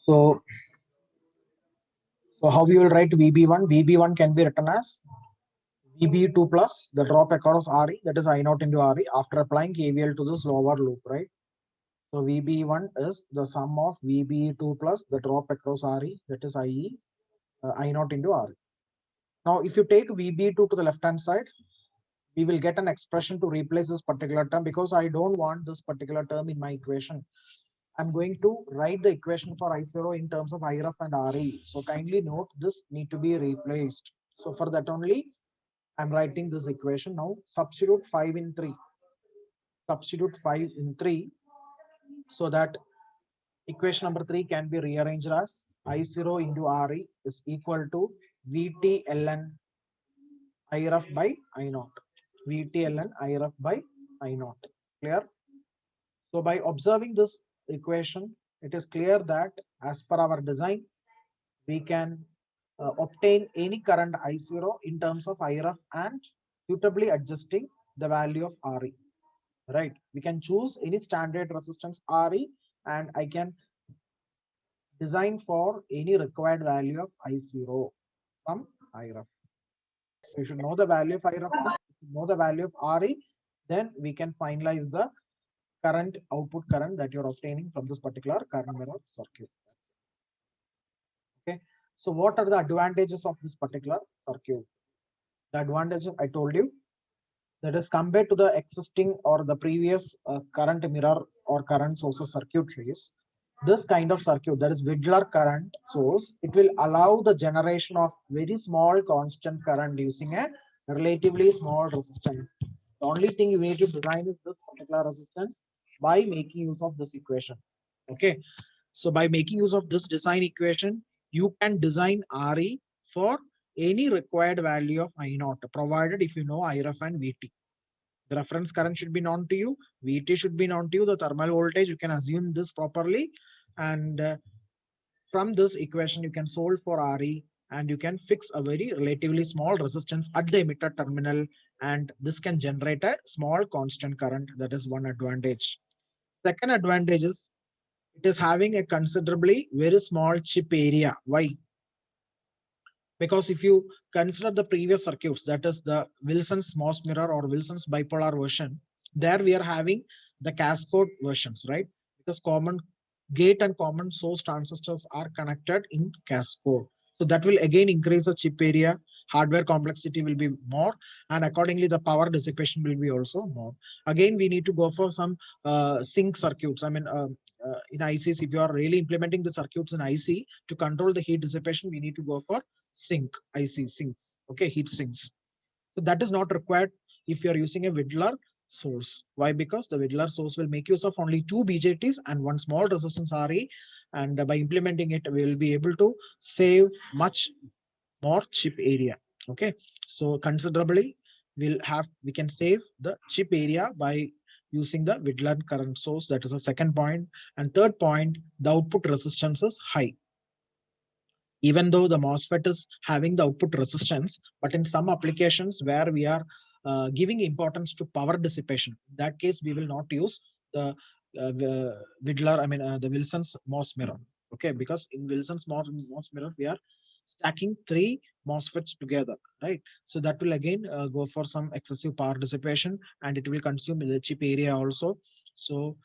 So, so how we will write VB1? VB1 can be written as VB2 plus the drop across RE, that is I naught into RE, after applying KVL to this lower loop, right? So VB1 is the sum of VB2 plus the drop across RE, that is IE, I naught into RE. Now, if you take VB2 to the left hand side, we will get an expression to replace this particular term, because I don't want this particular term in my equation. I'm going to write the equation for I0 in terms of IREF and RE. So kindly note, this need to be replaced. So for that only, I'm writing this equation now. Substitute 5 in 3. Substitute 5 in 3, so that equation number 3 can be rearranged as I0 into RE is equal to VT ln IREF by I0. VT ln IREF by I0. Clear? So by observing this equation, it is clear that as per our design, we can obtain any current I0 in terms of IREF and suitably adjusting the value of RE. Right? We can choose any standard resistance RE, and I can design for any required value of I0 from IREF. You should know the value of IREF, know the value of RE, then we can finalize the current output current that you're obtaining from this particular current mirror circuit. Okay, so what are the advantages of this particular circuit? The advantages I told you, that is compared to the existing or the previous current mirror or current sources circuitries, this kind of circuit, that is Widlar current source, it will allow the generation of very small constant current using a relatively small resistance. The only thing you need to design is this particular resistance by making use of this equation. Okay, so by making use of this design equation, you can design RE for any required value of I0, provided if you know IREF and VT. The reference current should be known to you, VT should be known to you, the thermal voltage, you can assume this properly, and from this equation you can solve for RE, and you can fix a very relatively small resistance at the emitter terminal, and this can generate a small constant current. That is one advantage. Second advantage is it is having a considerably very small chip area. Why? Because if you consider the previous circuits, that is the Wilson's MOS mirror or Wilson's bipolar version, there we are having the cascode versions, right? Because common gate and common source transistors are connected in cascode. So that will again increase the chip area, hardware complexity will be more, and accordingly the power dissipation will be also more. Again, we need to go for some sync circuits. I mean, in ICs, if you are really implementing the circuits in IC to control the heat dissipation, we need to go for IC sinks, okay, heat sinks. So that is not required if you are using a Widlar source. Why? Because the Widlar source will make use of only 2 BJTs and one small resistance RE, and by implementing it, we will be able to save much more chip area. Okay, so considerably we can save the chip area by using the Widlar current source. That is the second point. And third point, the output resistance is high. Even though the MOSFET is having the output resistance, but in some applications where we are giving importance to power dissipation, in that case, we will not use the Widlar, I mean, the Wilson's MOS mirror. Okay, because in Wilson's MOS mirror, we are stacking 3 MOSFETs together, right? So that will again go for some excessive power dissipation, and it will consume the chip area also. So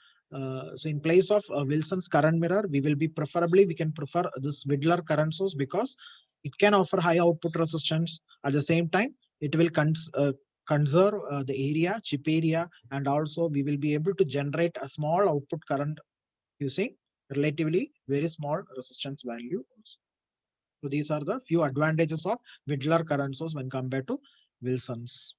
in place of Wilson's current mirror, we can prefer this Widlar current source, because it can offer high output resistance. At the same time, it will conserve the area, chip area, and also we will be able to generate a small output current using relatively very small resistance value also. So these are the few advantages of Widlar current source when compared to Wilson's.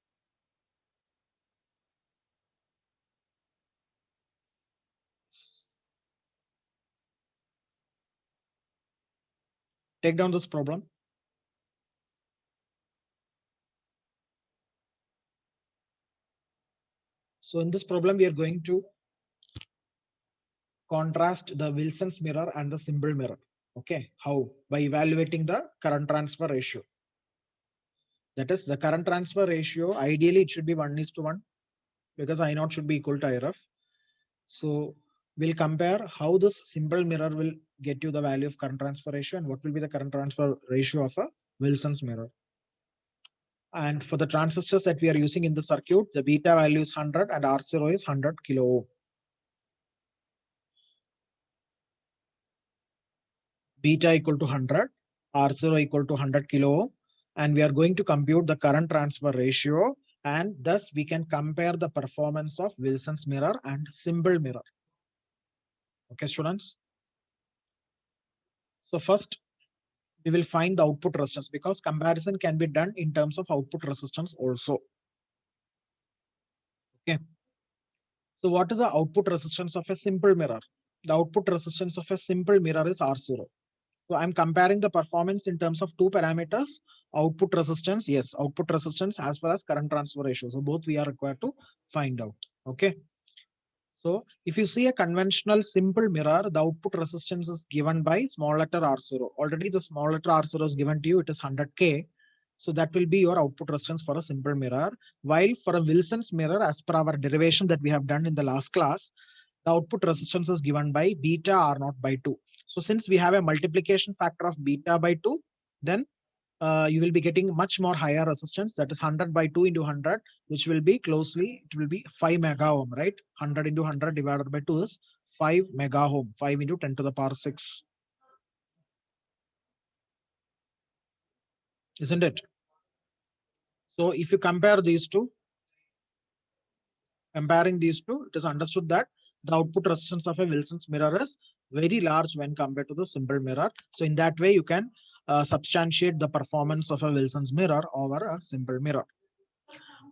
Take down this problem. So in this problem, we are going to contrast the Wilson's mirror and the simple mirror. Okay, how? By evaluating the current transfer ratio. That is the current transfer ratio. Ideally, it should be 1:1 because I naught should be equal to IRF. So we'll compare how this simple mirror will get you the value of current transfer ratio and what will be the current transfer ratio of a Wilson's mirror. And for the transistors that we are using in the circuit, the beta value is 100 and R0 is 100 kilo ohm. Beta equal to 100, R0 equal to 100 kilo ohm. And we are going to compute the current transfer ratio, and thus we can compare the performance of Wilson's mirror and simple mirror. Okay, students. So first, we will find the output resistance because comparison can be done in terms of output resistance also. Okay. So what is the output resistance of a simple mirror? The output resistance of a simple mirror is R0. So I'm comparing the performance in terms of two parameters, output resistance, yes, output resistance as well as current transfer ratio. So both we are required to find out. Okay. So if you see a conventional simple mirror, the output resistance is given by small letter R0. Already the small letter R0 is given to you, it is 100K. So that will be your output resistance for a simple mirror. While for a Wilson's mirror, as per our derivation that we have done in the last class, the output resistance is given by beta R0 by 2. So since we have a multiplication factor of beta by 2, then you will be getting much more higher resistance, that is 100 by 2 into 100, which will be closely, it will be 5 mega ohm, right? 100 into 100 divided by 2 is 5 mega ohm, 5 into 10 to the power 6. Isn't it? So if you compare these two, comparing these two, it is understood that the output resistance of a Wilson's mirror is very large when compared to the simple mirror. So in that way, you can substantiate the performance of a Wilson's mirror over a simple mirror.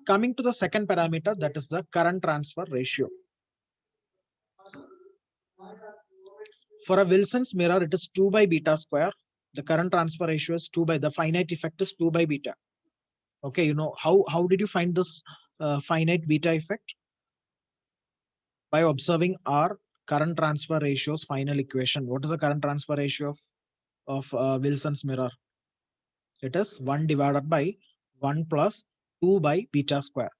Coming to the second parameter, that is the current transfer ratio. For a Wilson's mirror, it is 2 by beta square. The current transfer ratio is 2 by, the finite effect is 2 by beta. Okay, you know, how did you find this finite beta effect? By observing our current transfer ratio's final equation. What is the current transfer ratio of Wilson's mirror? It is 1 divided by 1 plus 2 by beta square.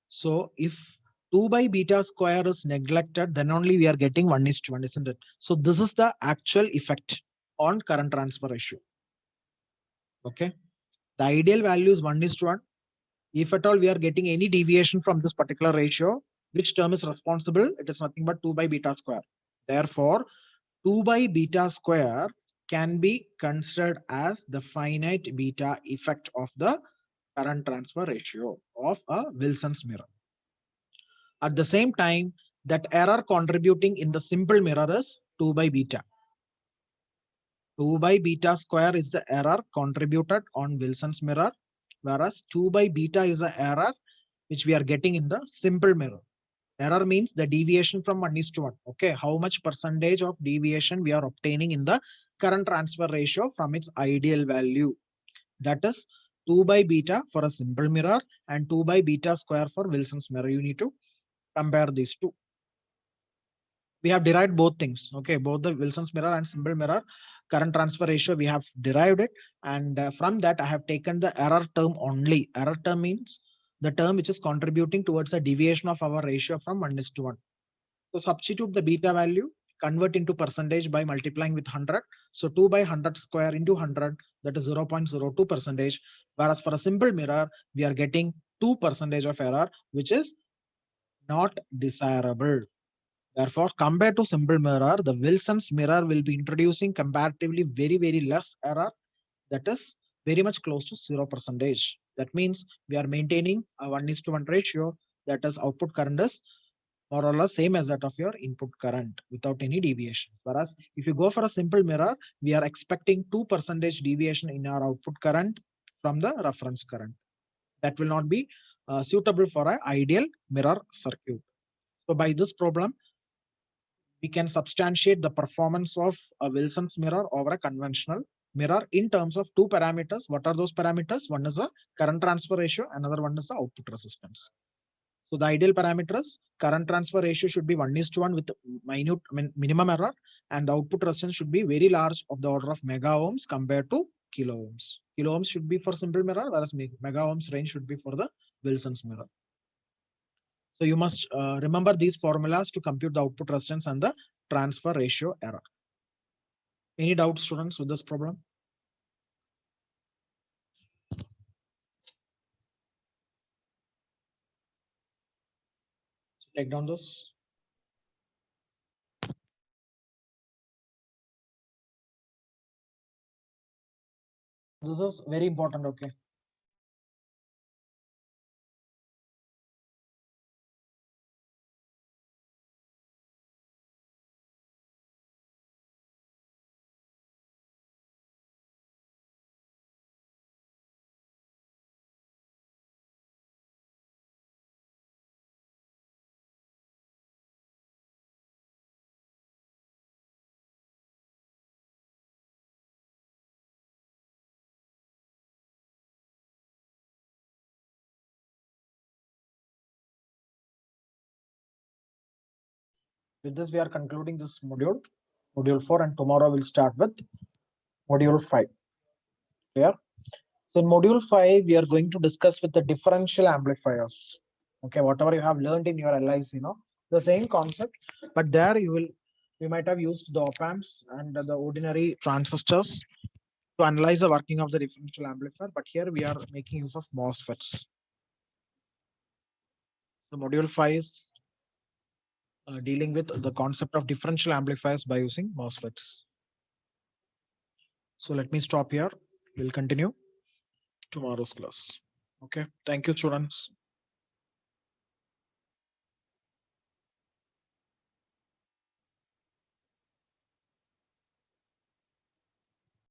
So if 2 by beta square is neglected, then only we are getting 1:1, isn't it? So this is the actual effect on current transfer ratio. Okay. The ideal value is 1:1. If at all we are getting any deviation from this particular ratio, which term is responsible? It is nothing but 2 by beta square. Therefore, 2 by beta square can be considered as the finite beta effect of the current transfer ratio of a Wilson's mirror. At the same time, that error contributing in the simple mirror is 2 by beta. 2 by beta square is the error contributed on Wilson's mirror, whereas 2 by beta is the error which we are getting in the simple mirror. Error means the deviation from 1:1. Okay, how much percentage of deviation we are obtaining in the current transfer ratio from its ideal value. That is 2 by beta for a simple mirror and 2 by beta square for Wilson's mirror. You need to compare these two. We have derived both things. Okay, both the Wilson's mirror and simple mirror current transfer ratio, we have derived it. And from that, I have taken the error term only. Error term means the term which is contributing towards a deviation of our ratio from 1:1. So substitute the beta value, convert into percentage by multiplying with 100. So 2 by 100 square into 100, that is 0.02 percentage. Whereas for a simple mirror, we are getting 2% of error, which is not desirable. Therefore, compared to simple mirror, the Wilson's mirror will be introducing comparatively very, very less error. That is very much close to 0%. That means we are maintaining a 1:1 ratio. That is output current is more or less same as that of your input current without any deviation. Whereas if you go for a simple mirror, we are expecting 2% deviation in our output current from the reference current. That will not be suitable for an ideal mirror circuit. So by this problem, we can substantiate the performance of a Wilson's mirror over a conventional mirror in terms of two parameters. What are those parameters? One is the current transfer ratio, another one is the output resistance. So the ideal parameters, current transfer ratio should be 1:1 with minimum error, and the output resistance should be very large of the order of mega ohms compared to kilo ohms. Kilo ohms should be for simple mirror, whereas mega ohms range should be for the Wilson's mirror. So you must remember these formulas to compute the output resistance and the transfer ratio error. Any doubts, students, with this problem? So take down this. This is very important, okay? With this, we are concluding this module, module 4, and tomorrow we'll start with module 5. Clear? So in module 5, we are going to discuss with the differential amplifiers. Okay, whatever you have learned in your LIC, the same concept, but there you might have used the op amps and the ordinary transistors to analyze the working of the differential amplifier. But here we are making use of MOSFETs. The module 5 is dealing with the concept of differential amplifiers by using MOSFETs. So let me stop here. We'll continue tomorrow's class. Okay. Thank you, students.